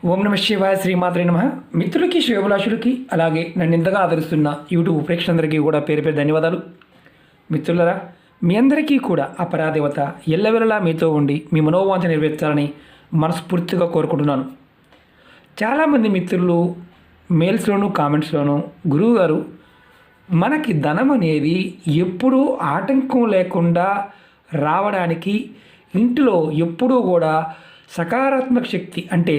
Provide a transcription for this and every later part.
ఓం నమ శివాయ శ్రీమాత్రే నమ. మిత్రులకి శ్రేయోభిలాషులకి అలాగే నన్ను ఇంతగా ఆదరిస్తున్న యూట్యూబ్ ప్రేక్షకులందరికీ కూడా పేరు పేరు ధన్యవాదాలు. మిత్రులరా, మీ అందరికీ కూడా ఆ పరాదేవత ఎల్లవెల్లలా మీతో ఉండి మీ మనోవాంఛ నెరవేర్చాలని మనస్ఫూర్తిగా కోరుకుంటున్నాను. చాలామంది మిత్రులు మెయిల్స్లోను కామెంట్స్లోను గురువు గారు మనకి ధనం అనేది ఎప్పుడూ ఆటంకం లేకుండా రావడానికి ఇంటిలో ఎప్పుడూ కూడా సకారాత్మక శక్తి అంటే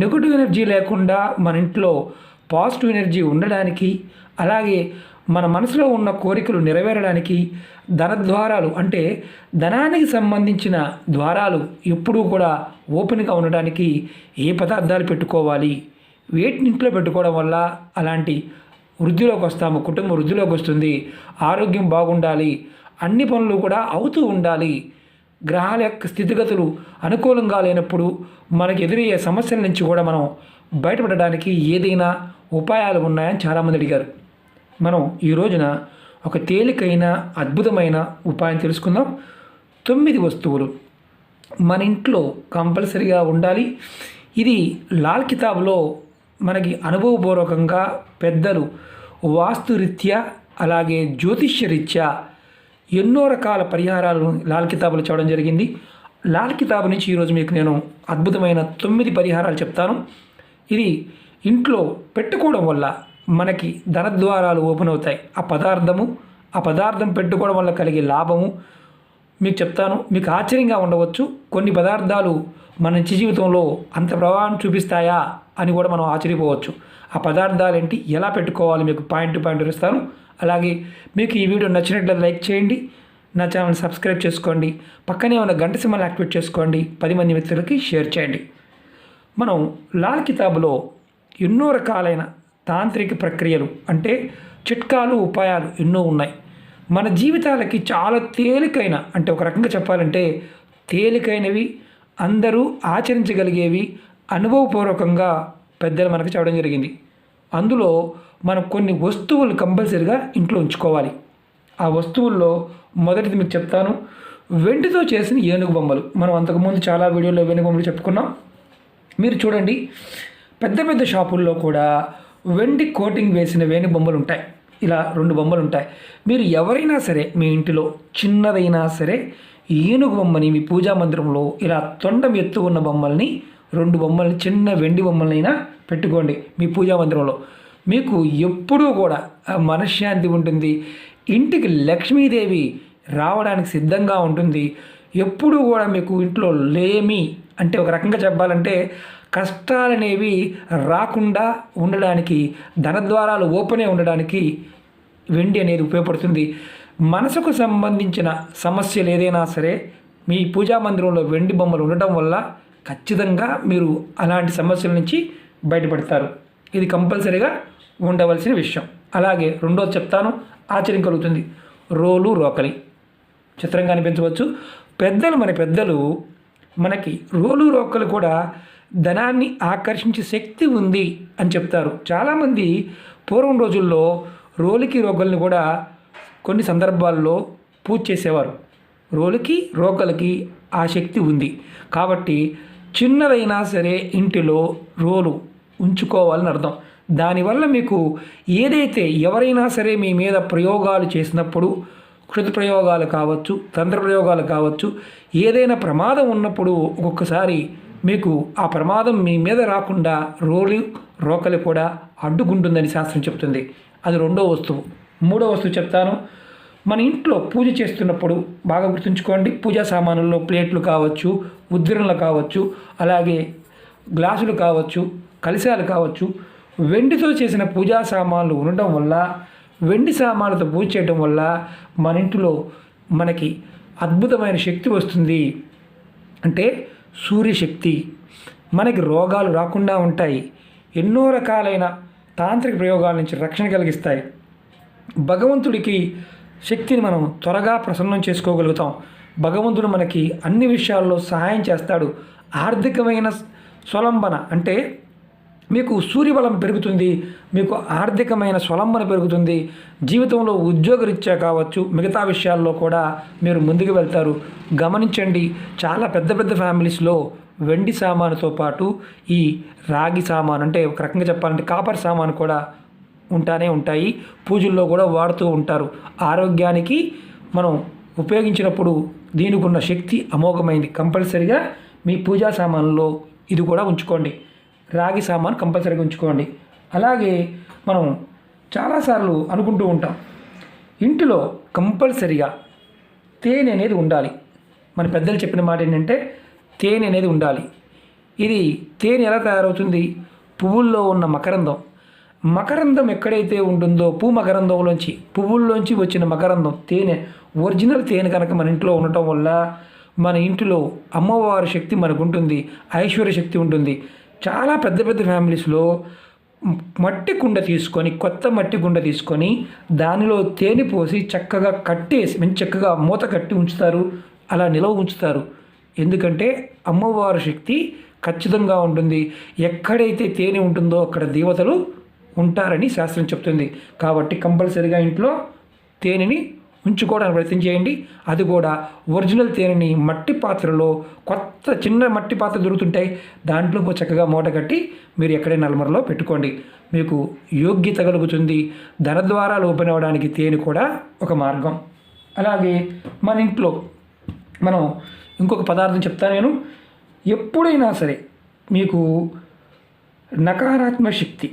నెగటివ్ ఎనర్జీ లేకుండా మన ఇంట్లో పాజిటివ్ ఎనర్జీ ఉండడానికి, అలాగే మన మనసులో ఉన్న కోరికలు నెరవేరడానికి ధన ద్వారాలు అంటే ధనానికి సంబంధించిన ద్వారాలు ఎప్పుడూ కూడా ఓపెన్గా ఉండడానికి ఏ పదార్థాలు పెట్టుకోవాలి, వేటిని ఇంట్లో పెట్టుకోవడం వల్ల అలాంటి వృద్ధిలోకి వస్తాము, కుటుంబం వృద్ధిలోకి వస్తుంది, ఆరోగ్యం బాగుండాలి, అన్ని పనులు కూడా అవుతూ ఉండాలి, గ్రహాల యొక్క స్థితిగతులు అనుకూలంగా లేనప్పుడు మనకు ఎదురయ్యే సమస్యల నుంచి కూడా మనం బయటపడడానికి ఏదైనా ఉపాయాలు ఉన్నాయని చాలామంది అడిగారు. మనం ఈ రోజున ఒక తేలికైన అద్భుతమైన ఉపాయం తెలుసుకుందాం. 9 వస్తువులు మన ఇంట్లో కంపల్సరీగా ఉండాలి. ఇది లాల్ కితాబ్లో మనకి అనుభవపూర్వకంగా పెద్దలు వాస్తురీత్యా అలాగే జ్యోతిష్య రీత్యా ఎన్నో రకాల పరిహారాలను లాల్ కితాబులు చెప్పడం జరిగింది. లాల్ కితాబు నుంచి ఈరోజు మీకు నేను అద్భుతమైన 9 పరిహారాలు చెప్తాను. ఇది ఇంట్లో పెట్టుకోవడం వల్ల మనకి ధనద్వారాలు ఓపెన్ అవుతాయి. ఆ పదార్థం పెట్టుకోవడం వల్ల కలిగే లాభము మీకు చెప్తాను. మీకు ఆశ్చర్యంగా ఉండవచ్చు, కొన్ని పదార్థాలు మన నిత్య జీవితంలో అంత ప్రభావం చూపిస్తాయా అని కూడా మనం ఆశ్చర్యపోవచ్చు. ఆ పదార్థాలు ఏంటి, ఎలా పెట్టుకోవాలి, మీకు పాయింట్ టు పాయింట్ ఇస్తాను. అలాగే మీకు ఈ వీడియో నచ్చినట్లయితే లైక్ చేయండి, నా ఛానల్ సబ్స్క్రైబ్ చేసుకోండి, పక్కనే ఉన్న గంట సింబల్ యాక్టివేట్ చేసుకోండి, 10 మంది మిత్రులకి షేర్ చేయండి. మనం లాల్ కితాబులో ఎన్నో రకాలైన తాంత్రిక ప్రక్రియలు అంటే చిట్కాలు ఉపాయాలు ఎన్నో ఉన్నాయి. మన జీవితాలకి చాలా తేలికైన అంటే ఒక రకంగా చెప్పాలంటే తేలికైనవి, అందరూ ఆచరించగలిగేవి అనుభవపూర్వకంగా పెద్దలు మనకు చెప్పడం జరిగింది. అందులో మనం కొన్ని వస్తువులు కంపల్సరీగా ఇంట్లో ఉంచుకోవాలి. ఆ వస్తువుల్లో మొదటిది మీకు చెప్తాను, వెండితో చేసిన ఏనుగు బొమ్మలు. మనం అంతకుముందు చాలా వీడియోలో ఏనుగు బొమ్మలు చెప్పుకున్నాం. మీరు చూడండి, పెద్ద పెద్ద షాపుల్లో కూడా వెండి కోటింగ్ వేసిన ఏనుగు బొమ్మలు ఉంటాయి. ఇలా 2 బొమ్మలు ఉంటాయి. మీరు ఎవరైనా సరే మీ ఇంటిలో చిన్నదైనా సరే ఏనుగు బొమ్మని మీ పూజా మందిరంలో ఇలా తొండం ఎత్తు ఉన్న బొమ్మల్ని 2 బొమ్మల్ని చిన్న వెండి బొమ్మలనైనా పెట్టుకోండి మీ పూజా మందిరంలో. మీకు ఎప్పుడూ కూడా మనశ్శాంతి ఉంటుంది, ఇంటికి లక్ష్మీదేవి రావడానికి సిద్ధంగా ఉంటుంది. ఎప్పుడూ కూడా మీకు ఇంట్లో లేమి అంటే ఒక రకంగా చెప్పాలంటే కష్టాలనేవి రాకుండా ఉండడానికి, ధనద్వారాలు ఓపెనే ఉండడానికి వెండి అనేది ఉపయోగపడుతుంది. మనసుకు సంబంధించిన సమస్యలు ఏదైనా సరే మీ పూజా మందిరంలో వెండి బొమ్మలు ఉండటం వల్ల ఖచ్చితంగా మీరు అలాంటి సమస్యల నుంచి బయటపడతారు. ఇది కంపల్సరీగా ఉండవలసిన విషయం. అలాగే రెండోది చెప్తాను, ఆశ్చర్యం కలుగుతుంది. రోలు రోకలి చిత్రంగా అనిపించవచ్చు. మన పెద్దలు మనకి రోలు రోకలు కూడా ధనాన్ని ఆకర్షించే శక్తి ఉంది అని చెప్తారు. చాలామంది పూర్వం రోజుల్లో రోలుకి రోకల్ని కూడా కొన్ని సందర్భాల్లో పూజ చేసేవారు. రోలుకి రోకలకి ఆ శక్తి ఉంది కాబట్టి చిన్నదైనా సరే ఇంటిలో రోలు ఉంచుకోవాలని అర్థం. దానివల్ల మీకు ఏదైతే ఎవరైనా సరే మీ మీద ప్రయోగాలు చేసినప్పుడు, కృత ప్రయోగాలు కావచ్చు, తంత్ర ప్రయోగాలు కావచ్చు, ఏదైనా ప్రమాదం ఉన్నప్పుడు ఒక్కొక్కసారి మీకు ఆ ప్రమాదం మీ మీద రాకుండా రోకలి కూడా అడ్డుకుంటుందని శాస్త్రం చెప్తుంది. అది 2వ వస్తువు. 3వ వస్తువు చెప్తాను. మన ఇంట్లో పూజ చేస్తున్నప్పుడు బాగా గుర్తుంచుకోండి, పూజా సామానుల్లో ప్లేట్లు కావచ్చు, ఉద్దిరణలు కావచ్చు, అలాగే గ్లాసులు కావచ్చు, కలశాలు కావచ్చు, వెండితో చేసిన పూజా సామాన్లు ఉండటం వల్ల, వెండి సామాన్లతో పూజ చేయడం వల్ల మన ఇంట్లో మనకి అద్భుతమైన శక్తి వస్తుంది. అంటే సూర్యశక్తి, మనకి రోగాలు రాకుండా ఉంటాయి. ఎన్నో రకాలైన తాంత్రిక ప్రయోగాల నుంచి రక్షణ కలిగిస్తాయి. భగవంతుడికి శక్తిని మనం త్వరగా ప్రసన్నం చేసుకోగలుగుతాం. భగవంతుడు మనకి అన్ని విషయాల్లో సహాయం చేస్తాడు. ఆర్థికమైన స్వలంబన అంటే మీకు సూర్యబలం పెరుగుతుంది, మీకు ఆర్థికమైన స్వలంబన పెరుగుతుంది. జీవితంలో ఉద్యోగరీత్యా కావచ్చు, మిగతా విషయాల్లో కూడా మీరు ముందుకు వెళ్తారు. గమనించండి, చాలా పెద్ద ఫ్యామిలీస్లో వెండి సామానుతో పాటు ఈ రాగి సామాను అంటే ఒక రకంగా చెప్పాలంటే కాపర్ సామాను కూడా ఉంటాయి. పూజల్లో కూడా వాడుతూ ఉంటారు. ఆరోగ్యానికి మనం ఉపయోగించినప్పుడు దీనికి ఉన్న శక్తి అమోఘమైంది. కంపల్సరిగా మీ పూజా సామాన్లో ఇది కూడా ఉంచుకోండి. రాగి సామాను కంపల్సరీగా ఉంచుకోండి. అలాగే మనం చాలాసార్లు అనుకుంటూ ఉంటాం, ఇంటిలో కంపల్సరిగా తేనె అనేది ఉండాలి. మన పెద్దలు చెప్పిన మాట ఏంటంటే తేనె అనేది ఉండాలి. ఇది తేనె ఎలా తయారవుతుంది? పువ్వుల్లో ఉన్న మకరందం ఎక్కడైతే ఉంటుందో పువ్వుల్లోంచి వచ్చిన మకరందం తేనె, ఒరిజినల్ తేనె కనుక మన ఇంట్లో ఉండటం వల్ల మన ఇంటిలో అమ్మవారి శక్తి మనకు ఉంటుంది, ఐశ్వర్య శక్తి ఉంటుంది. చాలా పెద్ద పెద్ద ఫ్యామిలీస్లో కొత్త మట్టి కుండ తీసుకొని దానిలో తేనె పోసి చక్కగా కట్టేసి చక్కగా మూత కట్టి ఉంచుతారు. అలా నిలవ ఉంచుతారు. ఎందుకంటే అమ్మవారి శక్తి ఖచ్చితంగా ఉంటుంది. ఎక్కడైతే తేనె ఉంటుందో అక్కడ దేవతలు ఉంటారని శాస్త్రం చెప్తుంది. కాబట్టి కంపల్సరీగా ఇంట్లో తేనెని ఉంచుకోవడానికి ప్రయత్నం చేయండి. అది కూడా ఒరిజినల్ తేనెని మట్టి పాత్రలో, కొత్త చిన్న మట్టి పాత్ర దొరుకుతుంటాయి, దాంట్లో చక్కగా మూట కట్టి మీరు ఎక్కడైనా అల్మరలో పెట్టుకోండి. మీకు యోగ్యత కలుగుతుంది. ధనద్వారాలు ఓపెన్ అవ్వడానికి తేనె కూడా ఒక మార్గం. అలాగే మన ఇంట్లో మనం ఇంకొక పదార్థం చెప్తాను నేను. ఎప్పుడైనా సరే మీకు నకారాత్మక శక్తి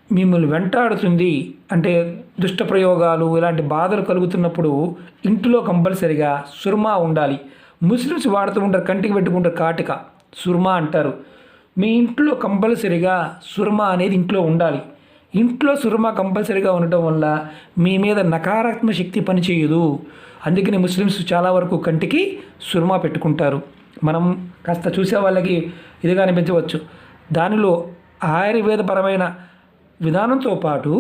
మిమ్మల్ని వెంటాడుతుంది అంటే దుష్ట ప్రయోగాలు ఇలాంటి బాధలు కలుగుతున్నప్పుడు ఇంట్లో కంపల్సరిగా సుర్మా ఉండాలి. ముస్లిమ్స్ వాడుతూ ఉంటారు, కంటికి పెట్టుకుంటారు, కాటిక సుర్మా అంటారు. మీ ఇంట్లో కంపల్సరిగా సుర్మా అనేది ఇంట్లో ఉండాలి. ఇంట్లో సుర్మా కంపల్సరిగా ఉండటం వల్ల మీ మీద నకారాత్మక శక్తి పనిచేయదు. అందుకని ముస్లిమ్స్ చాలా వరకు కంటికి సుర్మా పెట్టుకుంటారు. మనం కాస్త చూసే వాళ్ళకి ఇదిగా అనిపించవచ్చు. దానిలో ఆయుర్వేదపరమైన విధానంతో పాటు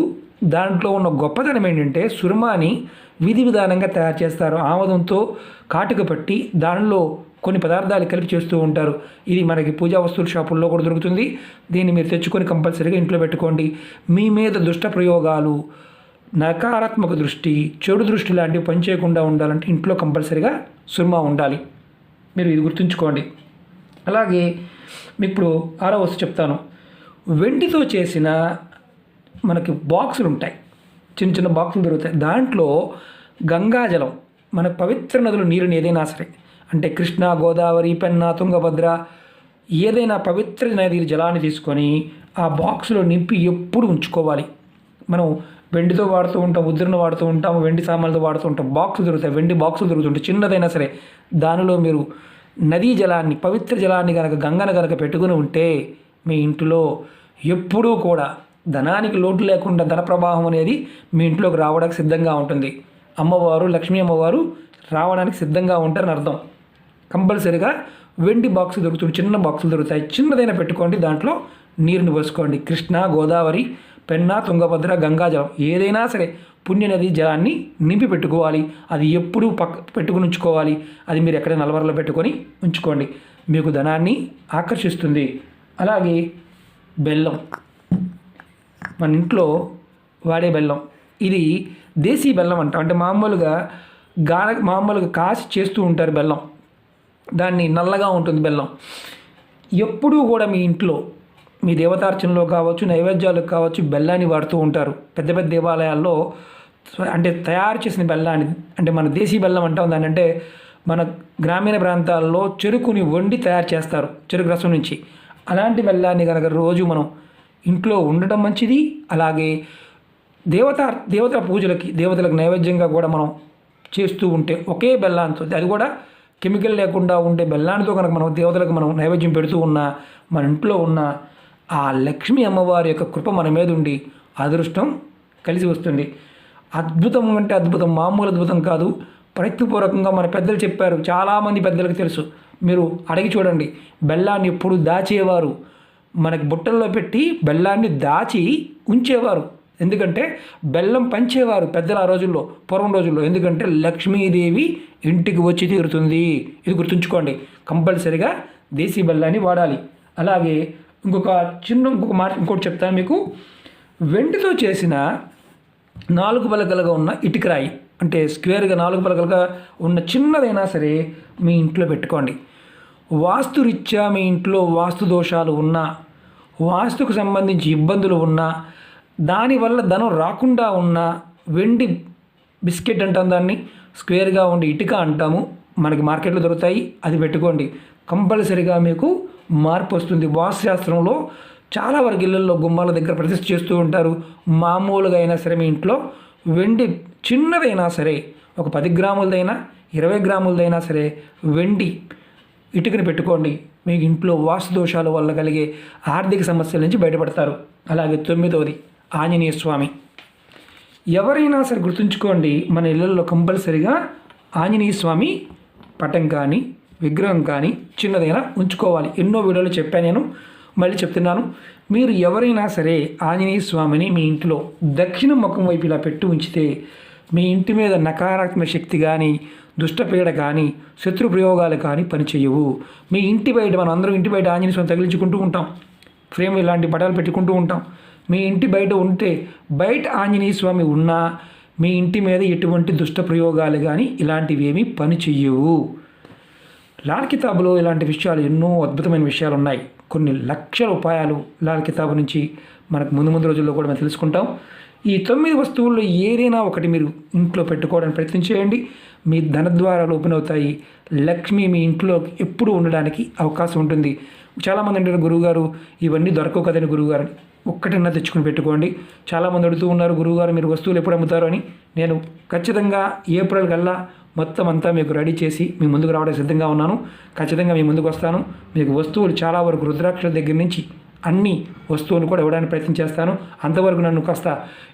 దాంట్లో ఉన్న గొప్పతనం ఏంటంటే సుర్మాని విధి విధానంగా తయారు చేస్తారు. ఆముదంతో కాటుక పట్టి దానిలో కొన్ని పదార్థాలు కలిపి చేస్తూ ఉంటారు. ఇది మనకి పూజా వస్తువుల షాపుల్లో కూడా దొరుకుతుంది. దీన్ని మీరు తెచ్చుకొని కంపల్సరీగా ఇంట్లో పెట్టుకోండి. మీ మీద దుష్ట ప్రయోగాలు, నకారాత్మక దృష్టి, చెడు దృష్టి లాంటివి పనిచేయకుండా ఉండాలంటే ఇంట్లో కంపల్సరీగా సుర్మా ఉండాలి. మీరు ఇది గుర్తుంచుకోండి. అలాగే మీకు ఇప్పుడు 6వ వస్తువు చెప్తాను. వెండితో చేసిన మనకి బాక్సులు ఉంటాయి, చిన్న చిన్న బాక్సులు దొరుకుతాయి. దాంట్లో గంగాజలం, మన పవిత్ర నదుల నీరుని ఏదైనా సరే అంటే కృష్ణ, గోదావరి, పెన్నా, తుంగభద్ర ఏదైనా పవిత్ర నది జలాన్ని తీసుకొని ఆ బాక్సులో నింపి ఎప్పుడు ఉంచుకోవాలి. మనం వెండితో వాడుతూ ఉంటాం, ఉద్రను వాడుతూ ఉంటాం, వెండి సామాన్లతో వాడుతూ ఉంటాం. బాక్సులు దొరుకుతాయి, వెండి బాక్సులు దొరుకుతుంటాయి, చిన్నదైనా సరే. దానిలో మీరు నదీ జలాన్ని, పవిత్ర జలాన్ని కనుక గంగను కనుక పెట్టుకుని ఉంటే మీ ఇంటిలో ఎప్పుడూ కూడా ధనానికి లోటు లేకుండా ధన ప్రవాహం అనేది మీ ఇంట్లోకి రావడానికి సిద్ధంగా ఉంటుంది. అమ్మవారు, లక్ష్మీ అమ్మవారు రావడానికి సిద్ధంగా ఉంటారని అర్థం. కంపల్సరీగా వెండి బాక్సులు దొరుకుతుంది, చిన్న బాక్సులు దొరుకుతాయి, చిన్నదైనా పెట్టుకోండి. దాంట్లో నీరుని పోసుకోండి. కృష్ణ, గోదావరి, పెన్నా, తుంగభద్ర, గంగాజలం ఏదైనా సరే పుణ్యనది జలాన్ని నింపి పెట్టుకోవాలి. అది ఎప్పుడూ పెట్టుకుని ఉంచుకోవాలి. అది మీరు ఎక్కడైనా నలవరలో పెట్టుకొని ఉంచుకోండి. మీకు ధనాన్ని ఆకర్షిస్తుంది. అలాగే బెల్లం, మన ఇంట్లో వాడే బెల్లం, ఇది దేశీ బెల్లం అంటాం. అంటే మామూలుగా కాసి చేస్తూ ఉంటారు బెల్లం. దాన్ని నల్లగా ఉంటుంది బెల్లం. ఎప్పుడూ కూడా మీ ఇంట్లో మీ దేవతార్చనలో కావచ్చు, నైవేద్యాలకు కావచ్చు బెల్లాన్ని వాడుతూ ఉంటారు. పెద్ద పెద్ద దేవాలయాల్లో అంటే తయారు చేసిన బెల్లాన్ని, అంటే మన దేశీ బెల్లం అంటాం దాన్ని. అంటే మన గ్రామీణ ప్రాంతాల్లో చెరుకుని వండి తయారు చేస్తారు, చెరుకు రసం నుంచి. అలాంటి బెల్లాన్ని కనుక రోజు మనం ఇంట్లో ఉండటం మంచిది. అలాగే దేవత పూజలకి, దేవతలకు నైవేద్యంగా కూడా మనం చేస్తూ ఉంటే ఒకే బెల్లాంతో, అది కూడా కెమికల్ లేకుండా ఉండే బెల్లానితో కనుక మనం దేవతలకు మనం నైవేద్యం పెడుతూ ఉన్నా మన ఇంట్లో ఉన్న ఆ లక్ష్మీ అమ్మవారి యొక్క కృప మన మీద ఉండి అదృష్టం కలిసి వస్తుంది. అద్భుతం అంటే అద్భుతం, మామూలు అద్భుతం కాదు. ప్రయత్నపూర్వకంగా మన పెద్దలు చెప్పారు, చాలామంది పెద్దలకు తెలుసు. మీరు అడిగి చూడండి. బెల్లాన్ని ఎప్పుడు దాచేవారు, మనకి బుట్టల్లో పెట్టి బెల్లాన్ని దాచి ఉంచేవారు. ఎందుకంటే బెల్లం పంచేవారు పెద్దలు ఆ రోజుల్లో, పూర్వం రోజుల్లో. ఎందుకంటే లక్ష్మీదేవి ఇంటికి వచ్చి తీరుతుంది. ఇది గుర్తుంచుకోండి. కంపల్సరిగా దేశీ బెల్లాన్ని వాడాలి. అలాగే ఇంకోటి చెప్తాను మీకు. వెండితో చేసిన 4 పలకలుగా ఉన్న ఇటుకరాయి, అంటే స్క్వేర్గా 4 పలకలుగా ఉన్న చిన్నదైనా సరే మీ ఇంట్లో పెట్టుకోండి. వాస్తురీత్యా మీ ఇంట్లో వాస్తు దోషాలు ఉన్నా, వాస్తుకు సంబంధించి ఇబ్బందులు ఉన్నా, దానివల్ల ధనం రాకుండా ఉన్న వెండి బిస్కెట్ అంటాం, దాన్ని స్క్వేర్గా ఉండి ఇటుక అంటాము, మనకి మార్కెట్లో దొరుకుతాయి. అది పెట్టుకోండి, కంపల్సరీగా మీకు మార్పు వస్తుంది. వాస్తుశాస్త్రంలో చాలా వరకు ఇళ్ళల్లో గుమ్మాల దగ్గర ప్రతిష్ఠ చేస్తూ ఉంటారు. మామూలుగా అయినా సరే మీ ఇంట్లో వెండి చిన్నదైనా సరే, ఒక 10 గ్రాములదైనా 20 గ్రాములదైనా సరే వెండి ఇటుకని పెట్టుకోండి. మీకు ఇంట్లో వాస్తు దోషాల వల్ల కలిగే ఆర్థిక సమస్యల నుంచి బయటపడతారు. అలాగే 9వది ఆంజనేయ స్వామి. ఎవరైనా సరే గుర్తుంచుకోండి, మన ఇళ్ళల్లో కంపల్సరీగా ఆంజనేయ స్వామి పటం కానీ విగ్రహం కానీ చిన్నదైనా ఉంచుకోవాలి. ఎన్నో వీడియోలు చెప్పాను, నేను మళ్ళీ చెప్తున్నాను. మీరు ఎవరైనా సరే ఆంజనేయ స్వామిని మీ ఇంట్లో దక్షిణ ముఖం వైపు ఇలా పెట్టి ఉంచితే మీ ఇంటి మీద నకారాత్మక శక్తి కానీ, దుష్టపీడ కానీ, శత్రు ప్రయోగాలు కానీ పనిచేయవు. మీ ఇంటి బయట, మనం అందరం ఇంటి బయట ఆంజనేయ స్వామి తగిలించుకుంటూ ఉంటాం, ఫ్రేమ్ ఇలాంటి పటాలు పెట్టుకుంటూ ఉంటాం. మీ ఇంటి బయట ఉంటే, బయట ఆంజనేయ స్వామి ఉన్నా మీ ఇంటి మీద ఎటువంటి దుష్ట ప్రయోగాలు కానీ ఇలాంటివి ఏమీ పనిచేయవు. లాల్ కితాబులో ఇలాంటి విషయాలు ఎన్నో అద్భుతమైన విషయాలు ఉన్నాయి. కొన్ని లక్షల ఉపాయాలు లాల్ కితాబు నుంచి మనకు ముందు రోజుల్లో కూడా మనం తెలుసుకుంటాం. ఈ 9 వస్తువుల్లో ఏదైనా ఒకటి మీరు ఇంట్లో పెట్టుకోవడానికి ప్రయత్నం చేయండి. మీ ధనద్వారాలు ఓపెన్ అవుతాయి. లక్ష్మి మీ ఇంట్లో ఎప్పుడూ ఉండడానికి అవకాశం ఉంటుంది. చాలామంది అంటారు, గురువుగారు ఇవన్నీ దొరకవు కదండి గురువుగారు, ఒక్కటన్నా తెచ్చుకుని పెట్టుకోండి. చాలామంది అడుగుతూ ఉన్నారు, గురువుగారు మీరు వస్తువులు ఎప్పుడు అమ్ముతారు అని. నేను ఖచ్చితంగా ఏప్రిల్ కల్లా మొత్తం అంతా మీకు రెడీ చేసి మీ ముందుకు రావడానికి సిద్ధంగా ఉన్నాను. ఖచ్చితంగా మీ ముందుకు వస్తాను. మీకు వస్తువులు చాలా వరకు రుద్రాక్షల దగ్గర నుంచి అన్ని వస్తువులు కూడా ఇవ్వడానికి ప్రయత్నం చేస్తాను. అంతవరకు నన్ను కాస్త,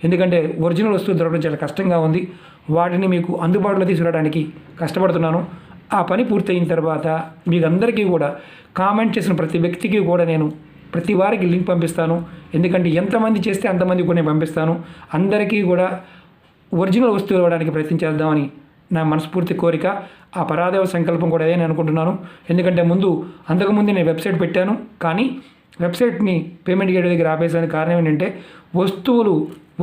ఎందుకంటే ఒరిజినల్ వస్తువులు దొరకడం చాలా కష్టంగా ఉంది, వాటిని మీకు అందుబాటులో తీసుకురావడానికి కష్టపడుతున్నాను. ఆ పని పూర్తయిన తర్వాత మీకు అందరికీ కూడా, కామెంట్ చేసిన ప్రతి వ్యక్తికి కూడా నేను ప్రతి వారికి లింక్ పంపిస్తాను. ఎందుకంటే ఎంతమంది చేస్తే అంతమంది కూడా నేను పంపిస్తాను. అందరికీ కూడా ఒరిజినల్ వస్తువులు ఇవ్వడానికి ప్రయత్నం చేద్దామని నా మనస్ఫూర్తి కోరిక. ఆ పరాదేవ సంకల్పం కూడా అదే నేను అనుకుంటున్నాను. ఎందుకంటే అంతకుముందు నేను వెబ్సైట్ పెట్టాను, కానీ వెబ్సైట్ని పేమెంట్ గేట్ దగ్గర ఆపేసానికి కారణం ఏంటంటే, వస్తువులు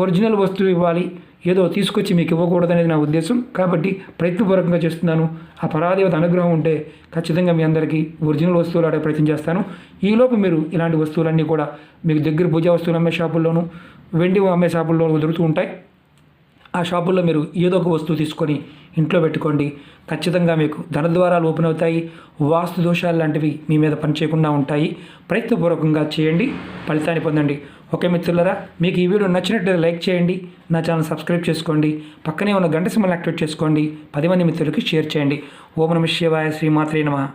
ఒరిజినల్ వస్తువు ఇవ్వాలి, ఏదో తీసుకొచ్చి మీకు ఇవ్వకూడదు అనేది నా ఉద్దేశం. కాబట్టి ప్రయత్నపూర్వకంగా చేస్తున్నాను. ఆ పరాదేవత అనుగ్రహం ఉంటే ఖచ్చితంగా మీ అందరికీ ఒరిజినల్ వస్తువులు ఆడే ప్రయత్నం చేస్తాను. ఈలోపు మీరు ఇలాంటి వస్తువులన్నీ కూడా మీకు దగ్గర పూజా వస్తువులు అమ్మే షాపుల్లోనూ, వెండి అమ్మే షాపుల్లోనూ దొరుకుతూ ఉంటాయి. ఆ షాపుల్లో మీరు ఏదో ఒక వస్తువు తీసుకొని ఇంట్లో పెట్టుకోండి. ఖచ్చితంగా మీకు ధనద్వారాలు ఓపెన్ అవుతాయి. వాస్తు దోషాలు లాంటివి మీ మీద పనిచేయకుండా ఉంటాయి. ప్రయత్నపూర్వకంగా చేయండి, ఫలితాన్ని పొందండి. ఓకే మిత్రులారా, మీకు ఈ వీడియో నచ్చినట్లయితే లైక్ చేయండి, నా ఛానల్ సబ్స్క్రైబ్ చేసుకోండి, పక్కనే ఉన్న గంట సింబల్ యాక్టివేట్ చేసుకోండి, 10 మంది మిత్రులకి షేర్ చేయండి. ఓం నమః శివాయ, శ్రీమాత్రే నమః.